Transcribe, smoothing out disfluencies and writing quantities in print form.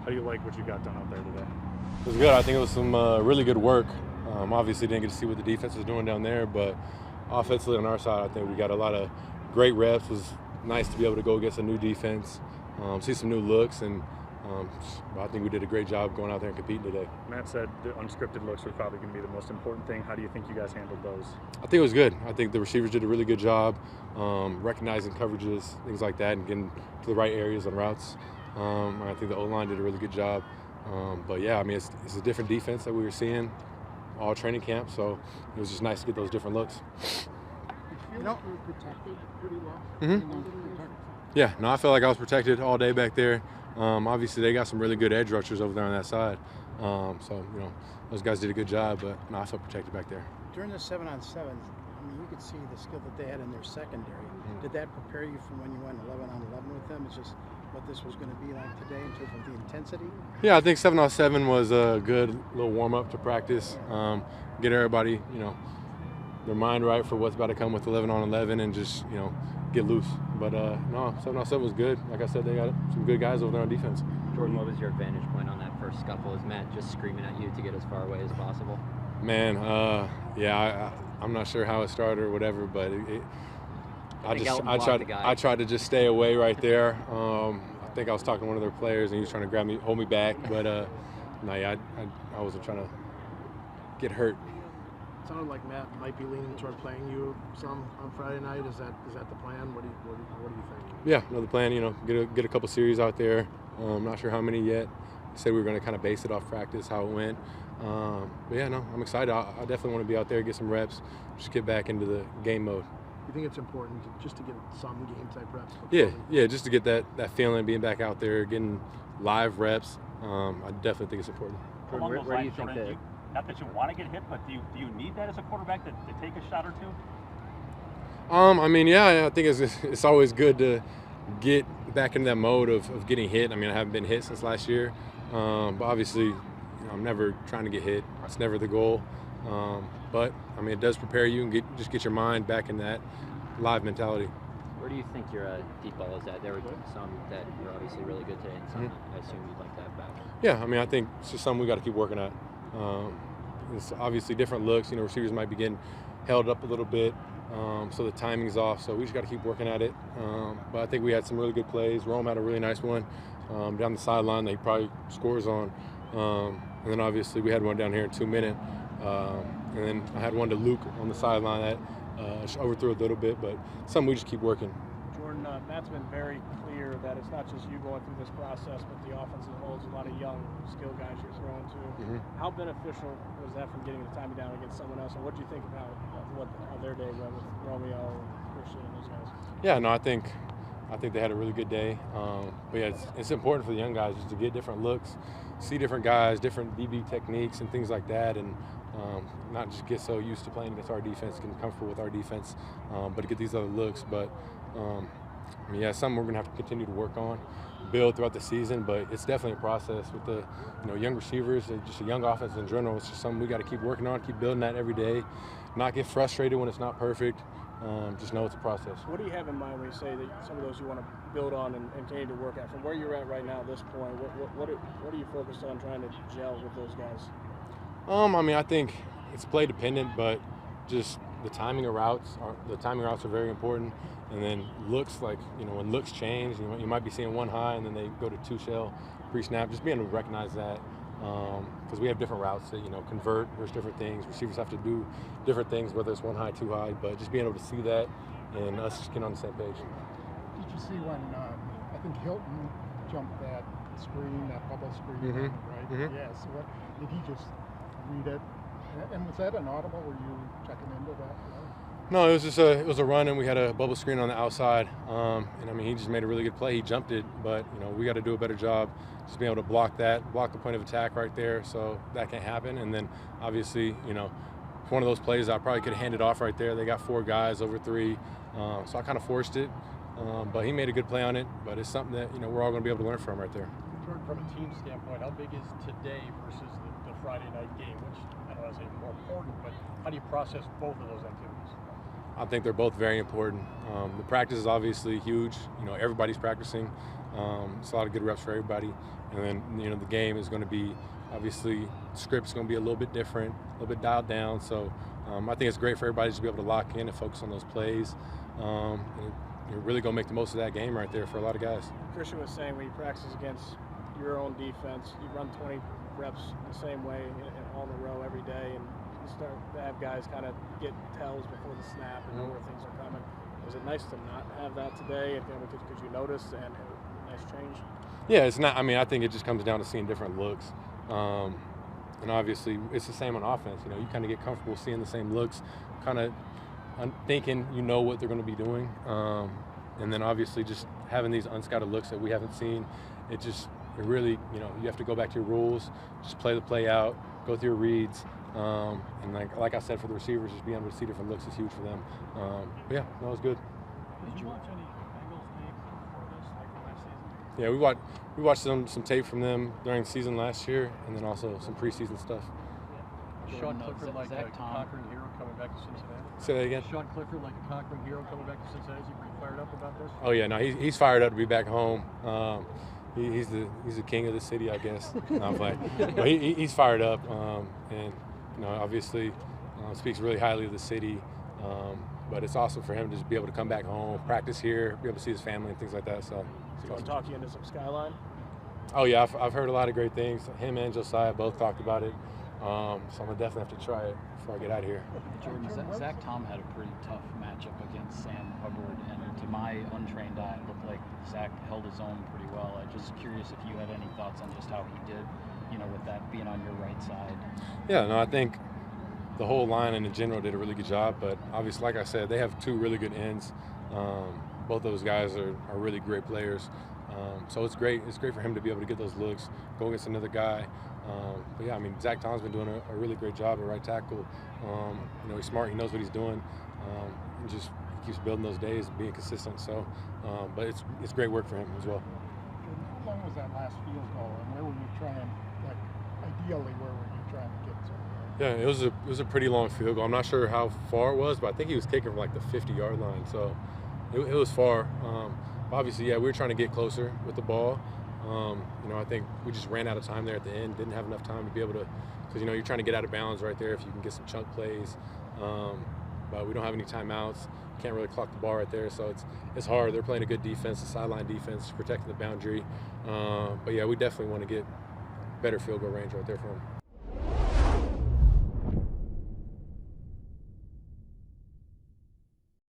How do you like what you got done out there today? It was good. I think it was some really good work. Obviously, didn't get to see what the defense was doing down there, but offensively on our side, I think we got a lot of great reps. It was nice to be able to go against a new defense, see some new looks, and I think we did a great job going out there and competing today. Matt said the unscripted looks were probably going to be the most important thing. How do you think you guys handled those? I think it was good. I think the receivers did a really good job recognizing coverages, things like that, and getting to the right areas on routes. I think the O-line did a really good job. But yeah, I mean, it's a different defense that we were seeing all training camp, so it was just nice to get those different looks. You know, you were protected pretty well. Yeah, no, I felt like I was protected all day back there. Obviously, they got some really good edge rushers over there on that side. So, you know, those guys did a good job, but no, I felt protected back there. During the 7-on-7, I mean, you could see the skill that they had in their secondary. Did that prepare you for when you went 11-on-11 with them? It's just what this was going to be like today in terms of the intensity? Yeah, I think 7-on-7 was a good little warm-up to practice. Get everybody, you know, their mind right for what's about to come with 11-on-11 and just, you know, get loose. But no, 7-on-7 was good. Like I said, they got some good guys over there on defense. Jordan, what was your vantage point on that first scuffle? Is Matt just screaming at you to get as far away as possible? Man, yeah, I'm not sure how it started or whatever, but I tried to just stay away right there. I think I was talking to one of their players and he was trying to hold me back, but no, yeah, I wasn't trying to get hurt. It sounded like Matt might be leaning toward playing you some on Friday night. Is that the plan? What do you think? Yeah, no, the plan, you know, get a couple series out there. Not sure how many yet. Said we were going to kind of base it off practice, how it went. But yeah, no, I'm excited. I definitely want to be out there, get some reps, just get back into the game mode. You think it's important just to get some game type reps? Yeah, just to get that feeling, being back out there, getting live reps. I definitely think it's important. Jordan, where do you think that? Not that you want to get hit, but do you need that as a quarterback to take a shot or two? I mean, yeah, I think it's always good to get back into that mode of getting hit. I mean, I haven't been hit since last year, but obviously, you know, I'm never trying to get hit. That's never the goal. But I mean, it does prepare you and just get your mind back in that live mentality. Where do you think your deep ball is at? There were some that were obviously really good today, and some that I assume you'd like to have back. Yeah, I mean, I think it's just something we got to keep working at. It's obviously different looks. You know, receivers might be getting held up a little bit, so the timing's off. So we just got to keep working at it. But I think we had some really good plays. Rome had a really nice one down the sideline that he probably scores on. And then obviously we had one down here in 2 minutes. And then I had one to Luke on the sideline that overthrew a little bit, but something we just keep working. Jordan, Matt's been very clear that it's not just you going through this process, but the offense as a whole is a lot of young, skilled guys you're throwing to. How beneficial was that from getting the timing down against someone else? And what do you think of how their day went with Romeo and Christian and those guys? Yeah, no, I think they had a really good day. But yeah, it's important for the young guys just to get different looks, see different guys, different DB techniques and things like that, and not just get so used to playing against our defense, getting comfortable with our defense, but to get these other looks. But I mean, yeah, something we're going to have to continue to work on, build throughout the season. But it's definitely a process with the young receivers, and just a young offense in general. It's just something we got to keep working on, keep building that every day, not get frustrated when it's not perfect. Just know it's a process. What do you have in mind when you say that some of those you want to build on and continue to work at? From where you're at right now at this point, what are you focused on trying to gel with those guys? I mean, I think it's play dependent, but just the timing of routes are very important. And then looks, like, when looks change, you might be seeing one high and then they go to two shell pre-snap. Just being able to recognize that, because we have different routes that convert. There's different things. Receivers have to do different things, whether it's one high, two high. But just being able to see that and us just getting on the same page. Did you see when I think Hilton jumped that screen, that bubble screen, right? Yeah. So what did he just read it? And was that an audible? Were you checking into that? No, it was a run, and we had a bubble screen on the outside. And I mean, he just made a really good play. He jumped it, but we got to do a better job just being able to block the point of attack right there, so that can't happen. And then obviously, it's one of those plays I probably could have handed off right there. They got four guys over three, so I kind of forced it. But he made a good play on it. But it's something that we're all going to be able to learn from right there. From a team standpoint, how big is today versus the Friday night game, which I don't want to say more important, but how do you process both of those activities? I think they're both very important. The practice is obviously huge. Everybody's practicing. It's a lot of good reps for everybody. And then, you know, the game is going to be, obviously, script's going to be a little bit different, a little bit dialed down. So I think it's great for everybody to be able to lock in and focus on those plays. And you're really going to make the most of that game right there for a lot of guys. Christian was saying when he practices against your own defense, you run 20 reps the same way all in a row every day, and you start to have guys kind of get tells before the snap and know where things are coming. Was it nice to not have that today? And could you notice and a nice change? Yeah, it's not. I mean, I think it just comes down to seeing different looks. And obviously, it's the same on offense. You know, you kind of get comfortable seeing the same looks, kind of thinking you know what they're going to be doing. And then obviously just having these unscouted looks that we haven't seen, it really, you know, you have to go back to your rules, just play the play out, go through your reads. And like I said, for the receivers, just being able to see different looks is huge for them. But yeah, that was good. Did you watch any Bengals tape before this, like last season? Yeah, we watched some tape from them during the season last year, and then also some preseason stuff. Sean Clifford like a conquering hero coming back to Cincinnati? Say that again? Sean Clifford like a conquering hero coming back to Cincinnati? Is he pretty fired up about this? Oh yeah, no, he's fired up to be back home. He's the king of the city, I guess. No, I'm playing. But he's fired up, and you know, obviously speaks really highly of the city. But it's awesome for him to just be able to come back home, practice here, be able to see his family and things like that. So. Do you want to talk you into some Skyline? Oh yeah, I've heard a lot of great things. Him and Josiah both talked about it. So I'm gonna definitely have to try it before I get out of here. Jordan, Zach Tom had a pretty tough matchup against Sam Hubbard, and to my untrained eye, it looked like Zach held his own pretty well. I'm just curious if you had any thoughts on just how he did, you know, with that being on your right side. Yeah, no, I think the whole line and in general did a really good job, but obviously, like I said, they have two really good ends. Both those guys are really great players. So it's great. It's great for him to be able to get those looks, go against another guy. But yeah, I mean, Zach Tom's been doing a really great job at right tackle. You know, he's smart. He knows what he's doing. And just keeps building those days, being consistent. So, but it's great work for him as well. How long was that last field goal, and where were you trying? Like, ideally, where were you trying to get to? Yeah, it was a pretty long field goal. I'm not sure how far it was, but I think he was kicking from like the 50-yard line. So it was far. Obviously, yeah, we were trying to get closer with the ball. You know, I think we just ran out of time there at the end. Didn't have enough time to be able to, because you know you're trying to get out of bounds right there if you can get some chunk plays. But we don't have any timeouts. Can't really clock the ball right there, so it's hard. They're playing a good defense, a sideline defense, protecting the boundary. But yeah, we definitely want to get better field goal range right there for them.